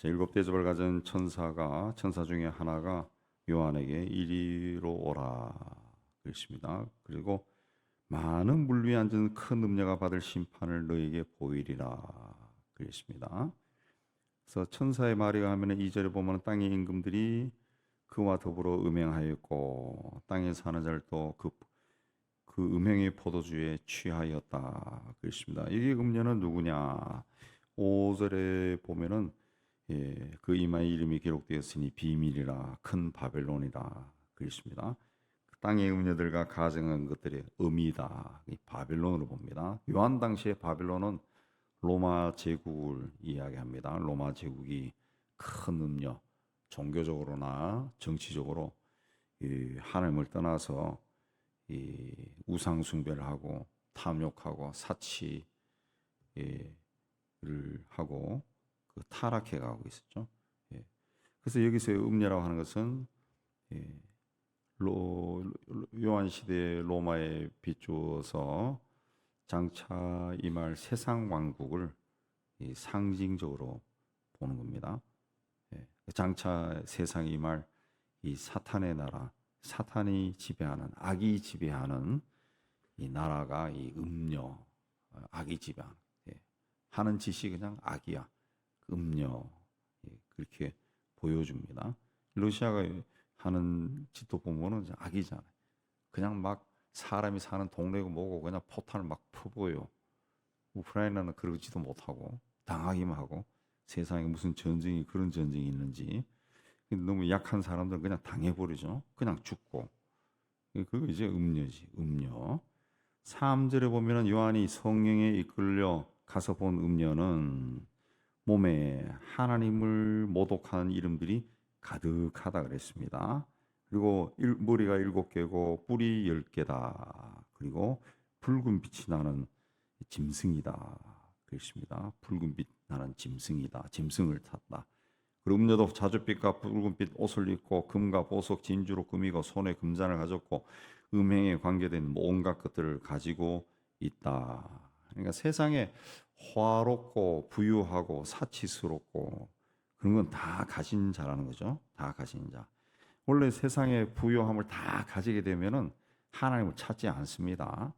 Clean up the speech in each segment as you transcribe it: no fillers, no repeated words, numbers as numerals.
일곱 대접을 가진 천사 중에 하나가 요한에게 이리로 오라 그랬습니다. 그리고 많은 물 위에 앉은 큰 음녀가 받을 심판을 너에게 보이리라 그랬습니다. 그래서 천사의 말이 하면은 2절에 보면 땅의 임금들이 그와 더불어 음행하였고 땅에 사는 자들도 그 음행의 포도주에 취하였다 그랬습니다. 이게 음녀는 누구냐? 5절에 보면은 그 이마에 이름이 기록되었으니 비밀이라 큰 바벨론이라 그랬습니다. 땅의 음녀들과 가정한 것들의 의미다. 이 바벨론으로 봅니다. 요한 당시의 바벨론은 로마 제국을 이야기합니다. 로마 제국이 큰 음녀, 종교적으로나 정치적으로 이 하나님을 떠나서 이 우상 숭배를 하고 탐욕하고 사치를 하고 그 타락해 가고 있었죠. 예. 그래서 여기서 음녀라고 하는 것은 예, 요한 시대의 로마에 비추어서 장차 임할 세상 왕국을 상징적으로 보는 겁니다. 예. 장차 세상에 임할 이 사탄의 나라, 사탄이 지배하는 악이 지배하는 이 나라가 이 음녀, 악이 지배하는 하는 짓이 그냥 악이야, 음녀 그렇게 보여줍니다. 러시아가 하는 짓도 보면은 악이잖아요. 그냥 막 사람이 사는 동네고 뭐고 그냥 포탄을 막 퍼부어요. 우크라이나는 그러지도 못하고 당하기만 하고 세상에 무슨 전쟁이 그런 전쟁이 있는지 너무 약한 사람들은 그냥 당해버리죠. 그냥 죽고 그거 이제 음녀지 음녀. 3절에 보면은 요한이 성령에 이끌려 가서 본 음녀는 몸에 하나님을 모독하는 이름들이 가득하다 그랬습니다. 그리고 머리가 7개고 뿔이 10개다. 그리고 붉은 빛이 나는 짐승이다. 그랬습니다. 붉은 빛 나는 짐승이다. 짐승을 탔다. 그리고 음녀도 자줏빛과 붉은빛 옷을 입고 금과 보석 진주로 꾸미고 손에 금잔을 가졌고 음행에 관계된 온갖 것들을 가지고 있다. 그러니까 세상에 화롭고 부유하고 사치스럽고 그런 건 다 가진 자라는 거죠. 다 가진 자. 원래 세상의 부유함을 다 가지게 되면은 하나님을 찾지 않습니다.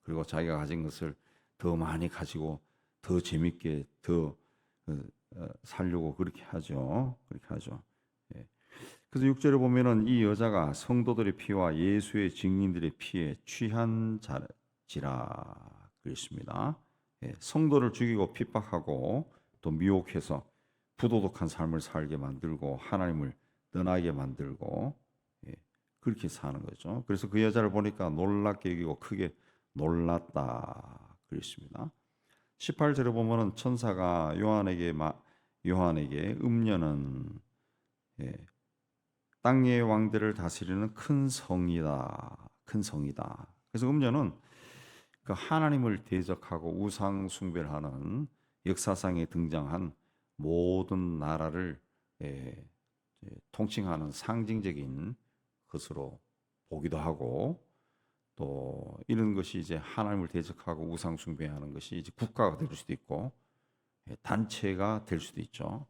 그리고 자기가 가진 것을 더 많이 가지고 더 재밌게 더 살려고 그렇게 하죠. 그렇게 하죠. 그래서 6절에 보면은 이 여자가 성도들의 피와 예수의 증인들의 피에 취한 자지라 그랬습니다. 성도를 죽이고 핍박하고 또 미혹해서 부도덕한 삶을 살게 만들고 하나님을 떠나게 만들고 그렇게 사는 거죠. 그래서 그 여자를 보니까 놀랍게 여기고 크게 놀랐다 그랬습니다. 18절에 보면은 천사가 요한에게 음녀는 땅의 왕들을 다스리는 큰 성이다. 큰 성이다. 그래서 음녀는 그 하나님을 대적하고 우상 숭배를 하는 역사상에 등장한 모든 나라를 통칭하는 상징적인 것으로 보기도 하고 또 이런 것이 이제 하나님을 대적하고 우상 숭배하는 것이 이제 국가가 될 수도 있고 단체가 될 수도 있죠.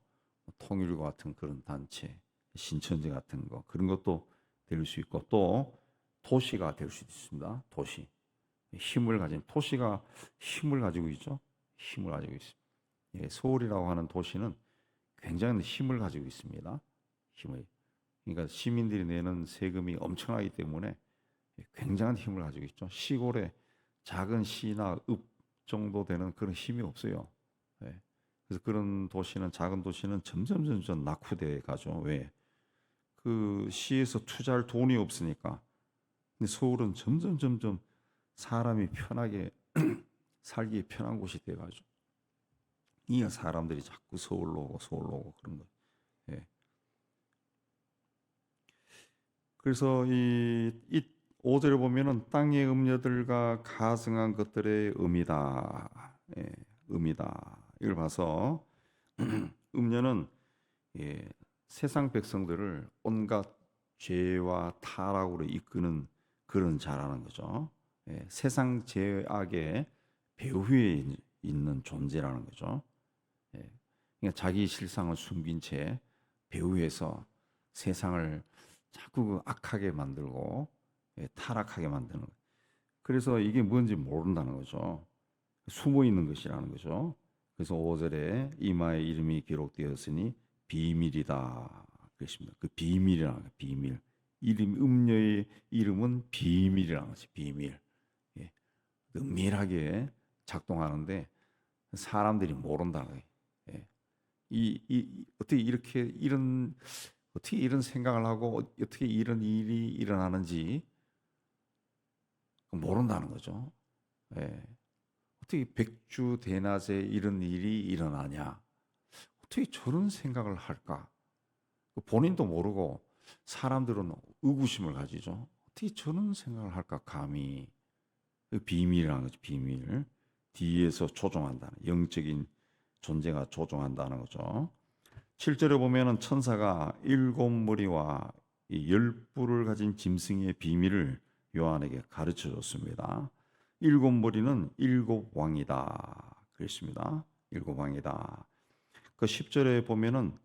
통일교 같은 그런 단체, 신천지 같은 거 그런 것도 될 수 있고 또 도시가 될 수도 있습니다. 도시. 힘을 가진 도시가 힘을 가지고 있죠. 힘을 가지고 있습니다. 서울이라고 하는 도시는 굉장한 힘을 가지고 있습니다. 힘을. 그러니까 시민들이 내는 세금이 엄청나기 때문에 굉장한 힘을 가지고 있죠. 시골에 작은 시나 읍 정도 되는 그런 힘이 없어요. 그래서 그런 도시는 작은 도시는 점점 낙후돼 가죠. 왜? 그 시에서 투자할 돈이 없으니까. 근데 서울은 점점 사람이 편하게 살기 편한 곳이 돼가지고 이 사람들이 자꾸 서울로 오고 그런 거예요. 예. 그래서 이 5절에 보면은 땅의 음녀들과 가증한 것들의 의미다. 의미다. 이걸 봐서 음녀는 세상 백성들을 온갖 죄와 타락으로 이끄는 그런 자라는 거죠. 세상 죄악의 배후에 있는 존재라는 거죠. 그러니까 자기 실상을 숨긴 채 배후에서 세상을 자꾸 그 악하게 만들고 타락하게 만드는 거예요. 그래서 이게 뭔지 모른다는 거죠. 숨어 있는 것이라는 거죠. 그래서 5절에 이마에 이름이 기록되었으니 비밀이다 그랬습니다. 그 비밀이라는 거예요. 비밀. 음녀의 이름은 비밀이라는 거지. 비밀. 예. 은밀하게 작동하는데 사람들이 모른다는 거예요. 예. 어떻게 어떻게 이런 생각을 하고 어떻게 이런 일이 일어나는지 모른다는 거죠. 예. 어떻게 백주 대낮에 이런 일이 일어나냐? 어떻게 저런 생각을 할까? 본인도 모르고 사람들은 의구심을 가지죠. 어떻게 저런 생각을 할까? 감히 그 비밀이라는 거죠. 비밀. 뒤에서 조종한다는 영적인 존재가 조종한다는 거죠. 7절에 보면은 천사가 일곱 머리와 이 열 뿔을 가진 짐승의 비밀을 요한에게 가르쳐 줬습니다. 일곱 머리는 일곱 왕이다. 그랬습니다. 일곱 왕이다. 그 10절에 보면은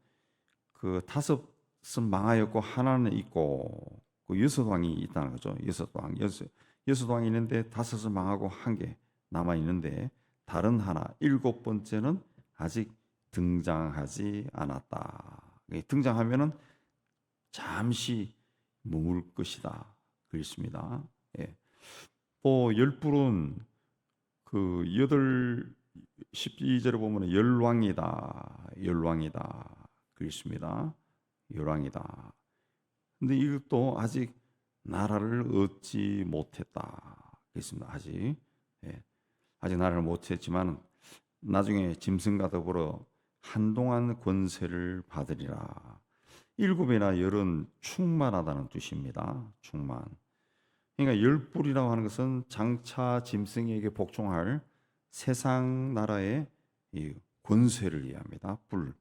그 다섯은 망하였고 하나는 있고 그 여섯 왕이 있다는 거죠. 여섯 왕이 있는데 다섯은 망하고 한 개 남아 있는데 다른 하나 일곱 번째는 아직 등장하지 않았다. 등장하면은 잠시 머물 것이다. 그렇습니다. 예. 또 열불은 그 12절에 보면 열왕이다. 그렇습니다. 열왕이다. 근데 이것도 아직 나라를 얻지 못했다. 그렇습니다. 아직 나라를 못했지만 나중에 짐승과 더불어 한동안 권세를 받으리라. 일곱이나 열은 충만하다는 뜻입니다. 충만. 그러니까 열불이라고 하는 것은 장차 짐승에게 복종할 세상 나라의 이 권세를 이해합니다.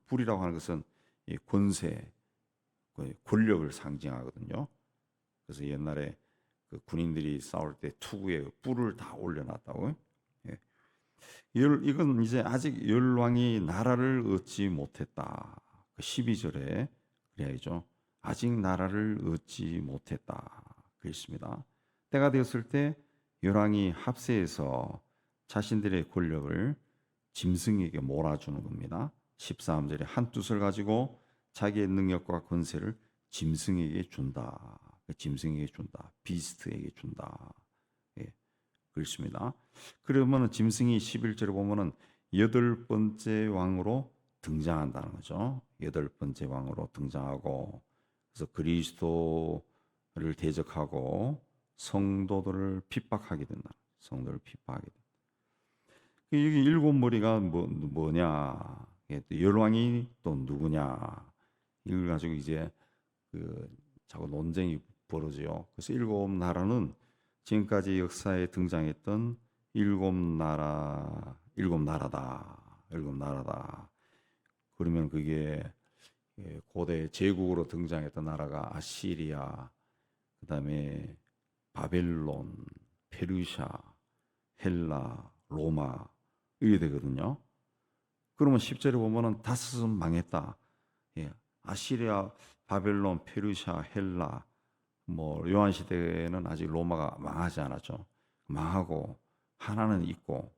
불이라고 하는 것은 이 권세, 권력을 상징하거든요. 그래서 옛날에 그 군인들이 싸울 때 투구에 뿔을 다 올려놨다고요. 예. 이건 이제 아직 열왕이 나라를 얻지 못했다. 12절에 그래야죠. 아직 나라를 얻지 못했다. 그랬습니다. 때가 되었을 때 열왕이 합세해서 자신들의 권력을 짐승에게 몰아주는 겁니다. 13절에 한 뜻을 가지고 자기의 능력과 권세를 짐승에게 준다. 짐승에게 준다. 비스트에게 준다. 예, 그렇습니다. 그러면 짐승이 11절에 보면은 여덟 번째 왕으로 등장한다는 거죠. 여덟 번째 왕으로 등장하고 그래서 그리스도를 대적하고 성도들을 핍박하게 된다. 성도를 핍박하게 된다. 여기 일곱 머리가 뭐냐? 열왕이 또 누구냐? 이걸 가지고 이제 그 자꾸 논쟁이 벌어져요. 그래서 일곱 나라는 지금까지 역사에 등장했던 일곱 나라다. 그러면 그게 고대 제국으로 등장했던 나라가 아시리아, 그다음에 바벨론, 페르시아, 헬라, 로마 이게 되거든요. 그러면 10절에 보면은 다섯은 망했다. 예, 아시리아, 바벨론, 페르시아, 헬라 뭐 요한 시대에는 아직 로마가 망하지 않았죠. 망하고 하나는 있고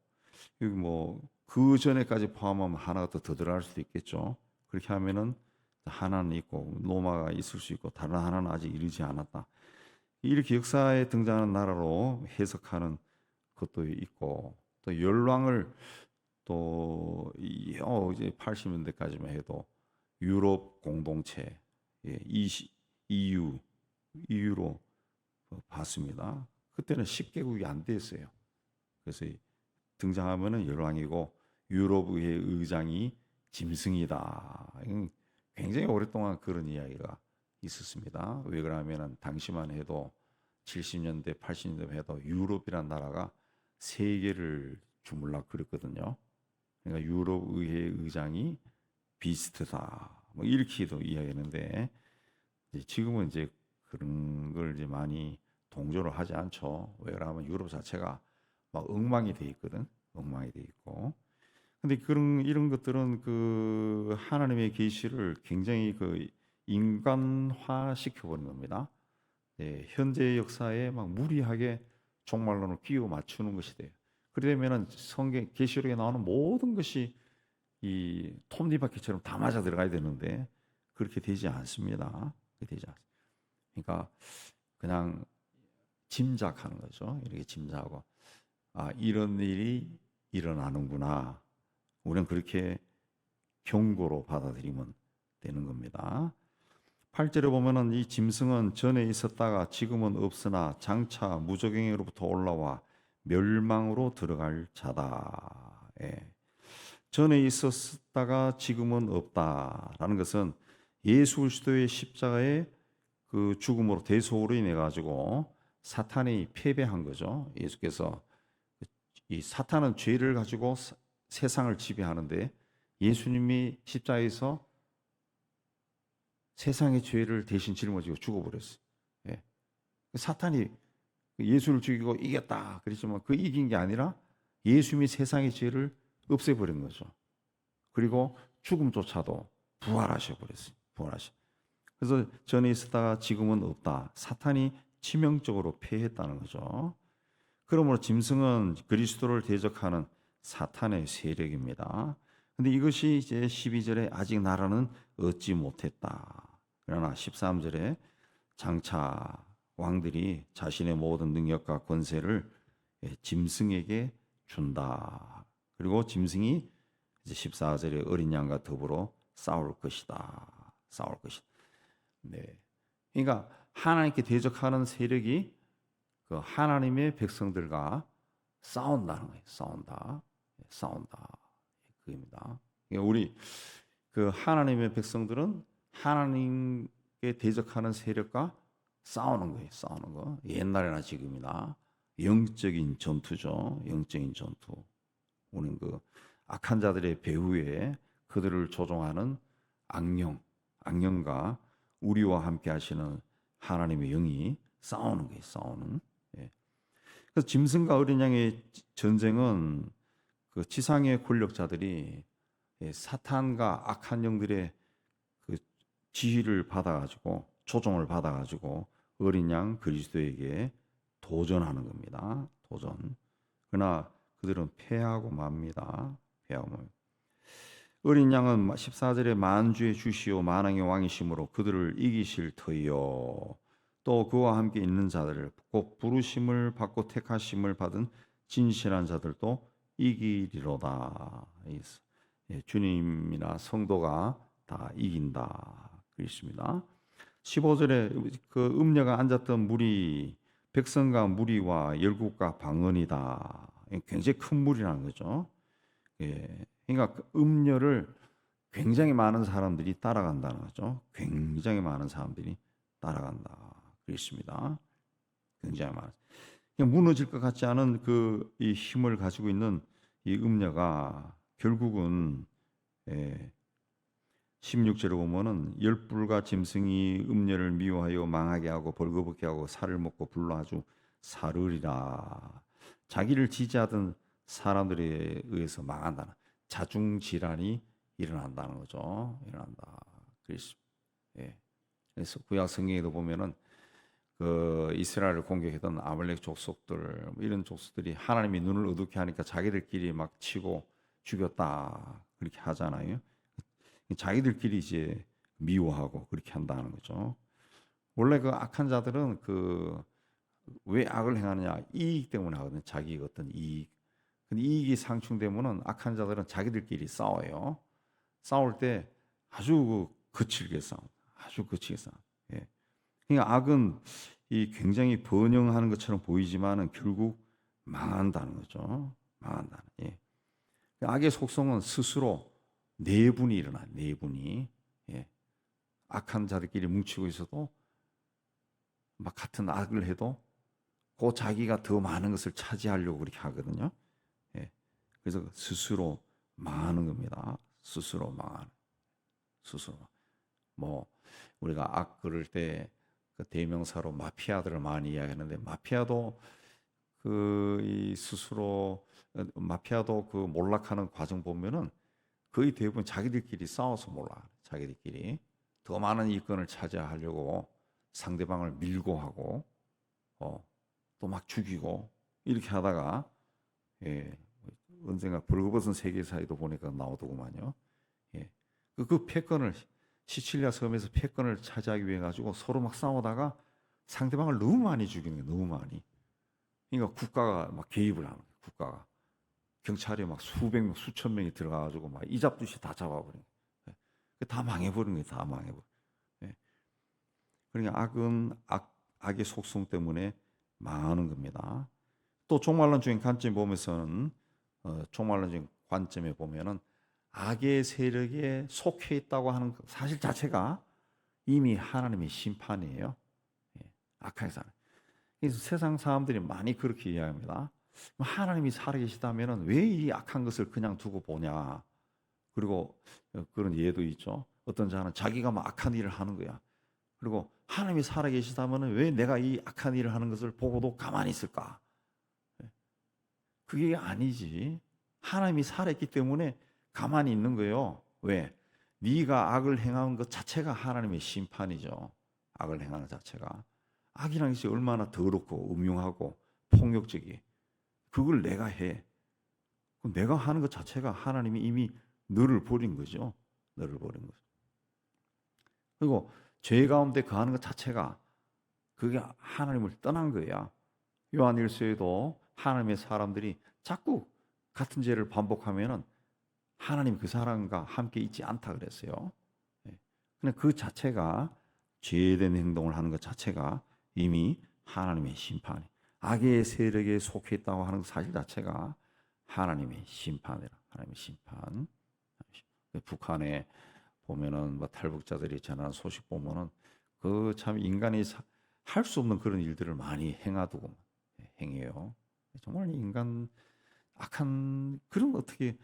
여기 뭐 그 전에까지 포함하면 하나가 더 들어갈 수도 있겠죠. 그렇게 하면은 하나는 있고 로마가 있을 수 있고 다른 하나는 아직 이르지 않았다. 이렇게 역사에 등장하는 나라로 해석하는 것도 있고 또 열왕을 또 이제 80년대까지만 해도 유럽 공동체 EU로 봤습니다. 그때는 10개국이 안 됐어요. 그래서 등장하면은 열왕이고 유럽의 의장이 짐승이다. 굉장히 오랫동안 그런 이야기가 있었습니다. 왜 그러냐면은 당시만 해도 70년대, 80년대 해도 유럽이란 나라가 세계를 주물럭거렸거든요. 그러니까 유럽 의회 의장이 비스트다. 뭐 이렇게도 이야기했는데 지금은 이제 그런 걸 이제 많이 동조를 하지 않죠. 왜 그러면 유럽 자체가 막 엉망이 돼 있거든. 엉망이 돼 있고. 근데 근데 그런 이런 것들은 그 하나님의 계시를 굉장히 그 인간화 시켜버린 겁니다. 예, 현재 역사에 막 무리하게 종말론을 끼워 맞추는 것이 돼요. 그러면은 성경 계시록에 나오는 모든 것이 이 톱니바퀴처럼 다 맞아 들어가야 되는데 그렇게 되지 않습니다. 그렇게 되지 않습니다. 그러니까 그냥 짐작하는 거죠. 이렇게 짐작하고 이런 일이 일어나는구나. 우리는 그렇게 경고로 받아들이면 되는 겁니다. 8절에 보면은 이 짐승은 전에 있었다가 지금은 없으나 장차 무저갱이로부터 올라와 멸망으로 들어갈 자다. 예. 전에 있었다가 지금은 없다라는 것은 예수 그리스도의 십자가의 그 죽음으로 대속으로 인해 가지고 사탄이 패배한 거죠. 예수께서 이 사탄은 죄를 가지고 세상을 지배하는데 예수님이 십자가에서 세상의 죄를 대신 짊어지고 죽어버렸어요. 예. 사탄이 예수를 죽이고 이겼다 그랬지만 그 이긴 게 아니라 예수님이 세상의 죄를 없애버린 거죠. 그리고 죽음조차도 부활하셔 버렸어요. 부활하셔. 그래서 전에 있었다가 지금은 없다. 사탄이 치명적으로 패했다는 거죠. 그러므로 짐승은 그리스도를 대적하는 사탄의 세력입니다. 근데 이것이 이제 12절에 아직 나라는 얻지 못했다. 그러나 13절에 장차 왕들이 자신의 모든 능력과 권세를 짐승에게 준다. 그리고 짐승이 이제 14절에 어린 양과 더불어 싸울 것이다. 싸울 것이다. 네. 그러니까 하나님께 대적하는 세력이 그 하나님의 백성들과 싸운다는 거예요. 싸운다. 그입니다. 그러니까 우리 그 하나님의 백성들은 하나님께 대적하는 세력과 싸우는 거예요. 싸우는 거. 옛날이나 지금이나 영적인 전투죠. 영적인 전투. 우리는 그 악한 자들의 배후에 그들을 조종하는 악령과 우리와 함께 하시는 하나님의 영이 싸우는 거예요. 싸우는. 예. 그래서 짐승과 어린 양의 전쟁은 그 지상의 권력자들이 사탄과 악한 영들의 그 지휘를 받아가지고 조종을 받아가지고 어린 양 그리스도에게 도전하는 겁니다. 도전. 그러나 그들은 패하고 맙니다. 패하고 맙니다. 어린 양은 14절에 만주의 주시오 만왕의 왕이심으로 그들을 이기실 터이요. 또 그와 함께 있는 자들을 곧 부르심을 받고 택하심을 받은 진실한 자들도 이기리로다. 주님이나 성도가 다 이긴다. 그렇습니다. 15절에 그 음녀가 앉았던 무리 백성과 무리와 열국과 방언이다. 굉장히 큰 무리라는 거죠. 예. 그러니까 그 음녀를 굉장히 많은 사람들이 따라간다는 거죠. 굉장히 많은 사람들이 따라간다. 그렇습니다. 굉장히 많은. 무너질 것 같지 않은 그 이 힘을 가지고 있는 이 음녀가 결국은 16절에 보면은 열불과 짐승이 음녀를 미워하여 망하게 하고 벌거벗게 하고 살을 먹고 불로 아주 사르리라. 자기를 지지하던 사람들에 의해서 망한다는 자중 질환이 일어난다는 거죠. 일어난다. 그래서 구약 성경에도 보면은 그 이스라엘을 공격했던 아말렉 족속들 이런 족속들이 하나님이 눈을 어둡게 하니까 자기들끼리 막 치고 죽였다 그렇게 하잖아요. 자기들끼리 이제 미워하고 그렇게 한다는 거죠. 원래 그 악한 자들은 그 왜 악을 행하느냐 이익 때문에 하거든요. 자기 어떤 이익. 근데 이익이 상충되면은 악한 자들은 자기들끼리 싸워요. 싸울 때 아주 거칠게 싸워. 아주 거칠게 싸워. 예. 그러니까 악은 이 굉장히 번영하는 것처럼 보이지만은 결국 망한다는 거죠. 망한다는. 예. 악의 속성은 스스로 내분이 일어나. 내분이. 예. 악한 자들끼리 뭉치고 있어도 막 같은 악을 해도 그 자기가 더 많은 것을 차지하려고 그렇게 하거든요. 예. 그래서 스스로 망하는 겁니다. 스스로 망하는. 스스로. 뭐 우리가 악 그럴 때 그 대명사로 마피아들을 많이 이야기하는데 마피아도 이 스스로 마피아도 그 몰락하는 과정 보면은 거의 대부분 자기들끼리 싸워서 몰락. 자기들끼리 더 많은 이권을 차지하려고 상대방을 밀고 하고 또 막 죽이고 이렇게 하다가 예, 언젠가 벌거벗은 세계사에도 보니까 나오더구만요. 예, 그 패권을 시칠리아 섬에서 패권을 차지하기 위해 가지고 서로 막 싸우다가 상대방을 너무 많이 죽이는 거예요. 너무 많이. 그러니까 국가가 막 개입을 하는 거예요. 국가가 경찰이 막 수백 명, 수천 명이 들어가가지고 막 이잡듯이 다 잡아버린 거예요. 예. 다 망해버린 거예요. 다 망해버린. 예. 그러니까 악의 속성 때문에 망하는 겁니다. 또 종말론적인 관점에 보면서는 종말론적인 관점에 보면은 악의 세력에 속해 있다고 하는 사실 자체가 이미 하나님의 심판이에요. 예. 악한 사람. 그래서 세상 사람들이 많이 그렇게 이야기합니다. 하나님이 살아계시다면 왜 이 악한 것을 그냥 두고 보냐. 그리고 그런 예도 있죠. 어떤 자는 자기가 막 악한 일을 하는 거야. 그리고 하나님이 살아계시다면 왜 내가 이 악한 일을 하는 것을 보고도 가만히 있을까? 그게 아니지. 하나님이 살아있기 때문에 가만히 있는 거예요. 왜? 네가 악을 행하는 것 자체가 하나님의 심판이죠. 악을 행하는 자체가. 악이라는 것이 얼마나 더럽고 음흉하고 폭력적이. 그걸 내가 해. 내가 하는 것 자체가 하나님이 이미 너를 버린 거죠. 너를 버린 거죠. 그리고 죄 가운데 거하는 것 자체가 그게 하나님을 떠난 거야. 요한일서에도 하나님의 사람들이 자꾸 같은 죄를 반복하면은 하나님 그 사람과 함께 있지 않다 그랬어요. 근데 그 자체가 죄된 행동을 하는 것 자체가 이미 하나님의 심판이 악의 세력에 속해 있다고 하는 사실 자체가 하나님의 심판이라. 하나님의 심판. 북한에 보면은 뭐 탈북자들이 전하는 소식 보면은 그 참 인간이 할 수 없는 그런 일들을 많이 행하고 행해요. 정말 인간 악한 그런 어떻게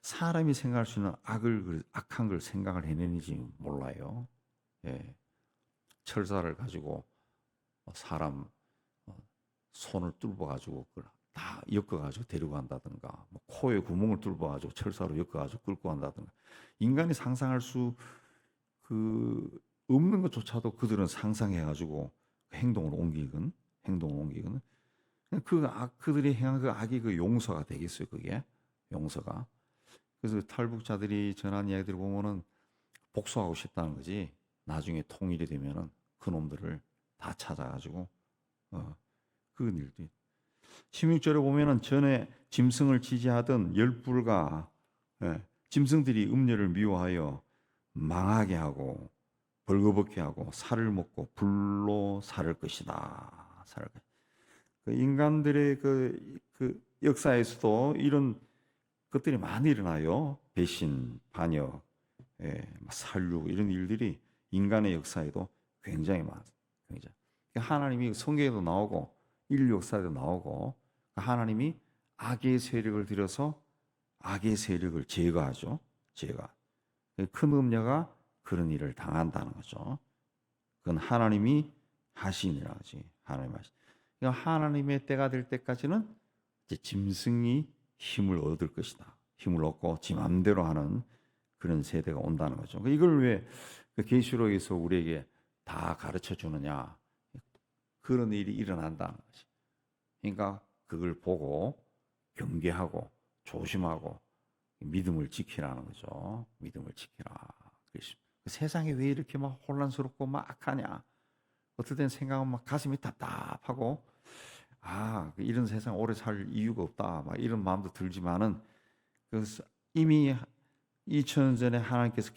사람이 생각할 수 있는 악한 걸 생각을 해내는지 몰라요. 예. 철사를 가지고 사람 손을 뚫어 가지고 다 엮어 가지고 데리고 간다든가, 뭐 코에 구멍을 뚫어 가지고 철사로 엮어 가지고 끌고 간다든가. 인간이 상상할 수 없는 것조차도 그들은 상상해 가지고 행동을 옮기건. 그들이 행한 그 악이 그 용서가 되겠어요, 그게? 용서가. 그래서 탈북자들이 전한 이야기들을 보면은 복수하고 싶다는 거지. 나중에 통일이 되면은 그 놈들을 다 찾아가지고, 그 일도. 16절에 보면은 전에 짐승을 지지하던 열불과 짐승들이 음녀를 미워하여 망하게 하고 벌거벗게 하고 살을 먹고 불로 살을 것이다. 그 인간들의 그 역사에서도 이런 것들이 많이 일어나요. 배신, 반역, 살육 이런 일들이 인간의 역사에도 굉장히 많습니다. 굉장히. 하나님이 성경에도 나오고 인류 역사에도 나오고 하나님이 악의 세력을 들여서 악의 세력을 제거하죠. 큰 음녀가 그런 일을 당한다는 거죠. 그건 하나님이 하시니라 하지. 하나님의 때가 될 때까지는 이제 짐승이 힘을 얻을 것이다. 힘을 얻고 지 맘대로 하는 그런 세대가 온다는 거죠. 이걸 왜 계시록에서 우리에게 다 가르쳐 주느냐? 그런 일이 일어난다는 거지. 그러니까 그걸 보고 경계하고 조심하고 믿음을 지키라는 거죠. 믿음을 지키라. 세상이 왜 이렇게 막 혼란스럽고 막 악하냐? 어떨 땐 생각하면 막 가슴이 답답하고 이런 세상 오래 살 이유가 없다. 막 이런 마음도 들지만은 이미 2000년 전에 하나님께서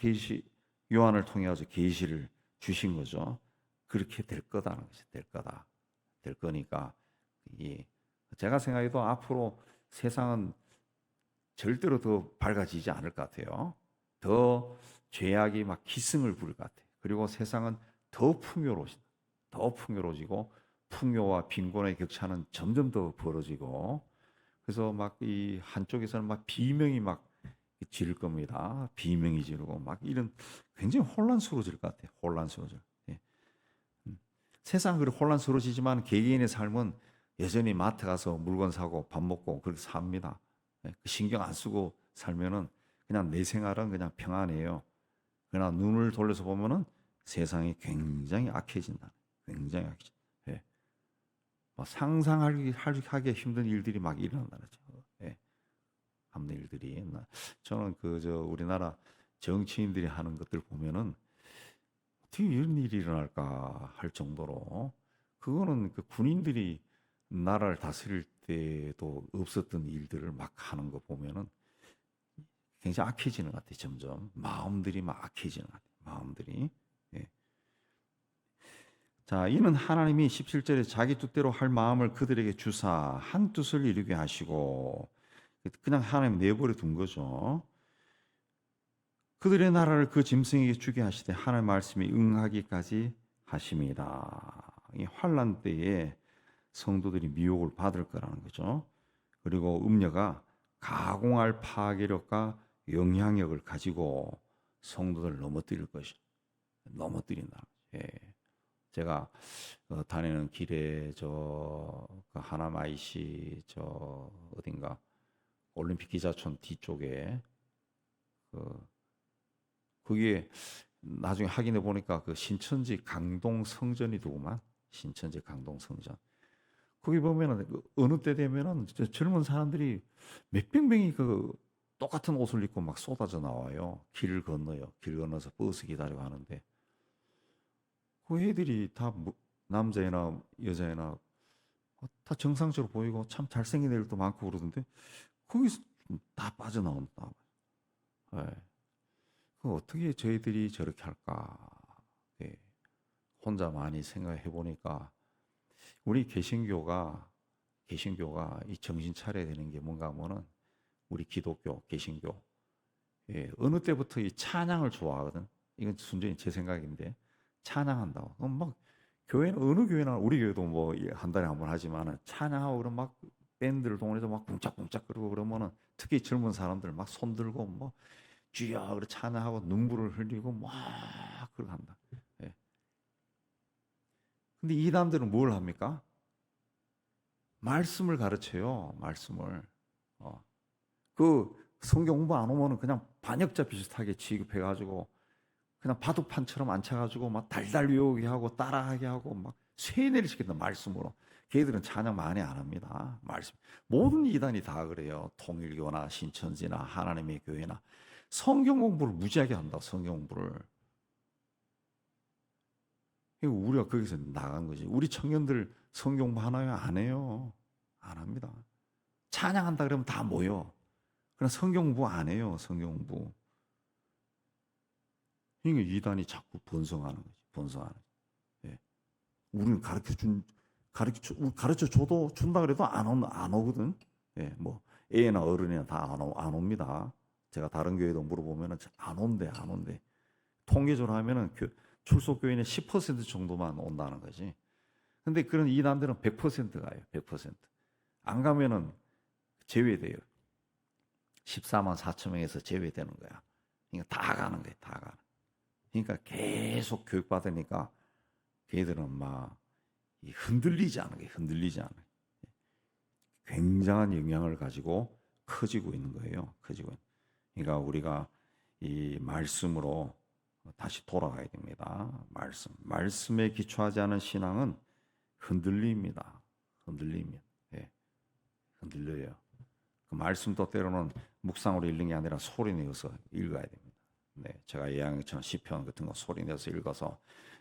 요한을 통해 가지고 계시를 주신 거죠. 그렇게 될 거다는 것이 될 거다. 될 거니까 제가 생각해도 앞으로 세상은 절대로 더 밝아지지 않을 것 같아요. 더 죄악이 막 기승을 부릴 것 같아요. 그리고 세상은 더 풍요로워지고 풍요와 빈곤의 격차는 점점 더 벌어지고 그래서 막 이 한쪽에서는 막 비명이 막 지를 겁니다. 비명이 지르고 막 이런 굉장히 혼란스러워질 것 같아요. 세상은 그렇게 혼란스러워지지만 개개인의 삶은 여전히 마트 가서 물건 사고 밥 먹고 그렇게 삽니다. 예, 그 신경 안 쓰고 살면은 그냥 내 생활은 그냥 평안해요. 그러나 눈을 돌려서 보면은 세상이 굉장히 악해진다. 굉장히 악해져. 예. 상상하기 힘든 일들이 막 일어난다는 거죠. 예. 없는 일들이. 저는 저 우리나라 정치인들이 하는 것들 보면은 어떻게 이런 일이 일어날까 할 정도로, 그거는 그 군인들이 나라를 다스릴 때도 없었던 일들을 막 하는 거 보면은 굉장히 악해지는 것 같아요. 점점 마음들이 막 악해지는 것 같아요. 마음들이. 예. 자, 이는 하나님이 17절에 자기 뜻대로 할 마음을 그들에게 주사 한 뜻을 이루게 하시고, 그냥 하나님 내버려 둔 거죠. 그들의 나라를 그 짐승에게 주게 하시되 하나님 말씀이 응하기까지 하십니다. 이 환난 때에 성도들이 미혹을 받을 거라는 거죠. 그리고 음녀가 가공할 파괴력과 영향력을 가지고 성도들을 넘어뜨릴 것이, 넘어뜨린다. 예. 제가 다니는 길에 그 하나마이시 어딘가 올림픽 기자촌 뒤쪽에 거기에 나중에 확인해 보니까 그 신천지 강동 성전이더구만. 신천지 강동 성전. 거기 보면은 어느 때 되면은 젊은 사람들이 몇백 명이 똑같은 옷을 입고 막 쏟아져 나와요. 길을 건너요. 길 건너서 버스 기다리고 하는데, 그 애들이 다 남자애나 여자애나 다 정상적으로 보이고 참 잘생긴 애들도 많고 그러던데, 거기서 다 빠져나온다. 네. 그 어떻게 저희들이 저렇게 할까? 네. 혼자 많이 생각해 보니까 우리 개신교가 이 정신 차려야 되는 게 뭔가 하면은, 우리 기독교 개신교, 예, 어느 때부터 이 찬양을 좋아하거든. 이건 순전히 제 생각인데, 찬양한다고. 막 교회는, 어느 교회나, 우리 교회도 뭐 한 달에 한 번 하지만은 찬양하고 그러면 막 밴드를 동원해서 막 쿵짝쿵짝 그러고 그러면은, 특히 젊은 사람들 막 손들고 뭐 주여 그래 찬양하고 눈물을 흘리고 막 그러고 한다. 예. 근데 이단들은 뭘 합니까? 말씀을 가르쳐요. 말씀을. 그 성경 공부 안 오면은 그냥 반역자 비슷하게 취급해가지고 그냥 바둑판처럼 앉혀가지고 막 달달 외우게 하고 따라하게 하고 막 세뇌를 시킨다, 말씀으로. 걔들은 찬양 많이 안 합니다. 말씀. 모든 이단이 다 그래요. 통일교나 신천지나 하나님의 교회나 성경 공부를 무지하게 한다. 성경 공부를. 우리가 거기서 나간 거지. 우리 청년들 성경 공부 하나요? 안 해요. 안 합니다. 찬양한다 그러면 다 모여. 그냥 성경 공부 안 해요. 성경 공부. 이게 이단이 자꾸 번성하는 거지. 번성하는 거지. 예. 우리는 가르쳐 줘도 준다 그래도 안 오거든. 예, 뭐 애나 어른이나 다 안 옵니다. 제가 다른 교회도 물어보면은 안 온대. 통계적으로 하면은 출석 교인의 10% 정도만 온다는 거지. 근데 그런 이단들은 100% 가요. 100%. 안 가면은 제외돼요. 14만 4천 명에서 제외되는 거야. 그러니까 다 가는 거야. 다 가는. 그러니까 계속 교육받으니까 걔들은 막 흔들리지 않은 거예요. 흔들리지 않아요. 굉장한 영향을 가지고 커지고 있는 거예요. 커지고 있는. 그러니까 우리가 이 말씀으로 다시 돌아가야 됩니다. 말씀에 기초하지 않은 신앙은 흔들립니다. 흔들립니다. 예. 흔들려요. 그 말씀도 때로는 묵상으로 읽는 게 아니라 소리 내어서 읽어야 됩니다. 네, 제가 예언처럼 시편 같은 거 소리 내서 읽어서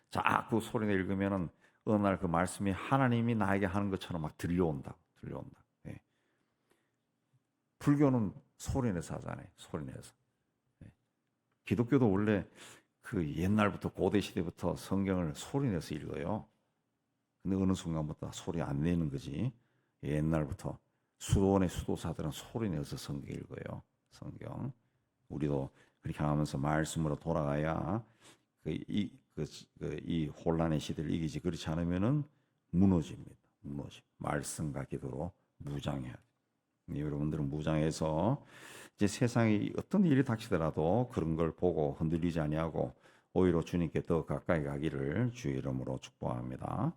자꾸 소리 내 읽으면은 어느 날 그 말씀이 하나님이 나에게 하는 것처럼 막 들려온다. 예. 불교는 소리 내서 하잖아요. 소리 내서. 예. 기독교도 원래 그 옛날부터 고대 시대부터 성경을 소리 내서 읽어요. 근데 어느 순간부터 소리 안 내는 거지. 옛날부터 수도원의 수도사들은 소리 내서 성경 읽어요. 성경. 우리도 그렇게 하면서 말씀으로 돌아가야 이 혼란의 시대를 이기지. 그렇지 않으면은 무너집니다. 말씀과 기도로 무장해야 돼요. 여러분들은 무장해서 이제 세상에 어떤 일이 닥치더라도 그런 걸 보고 흔들리지 아니하고 오히려 주님께 더 가까이 가기를 주의 이름으로 축복합니다.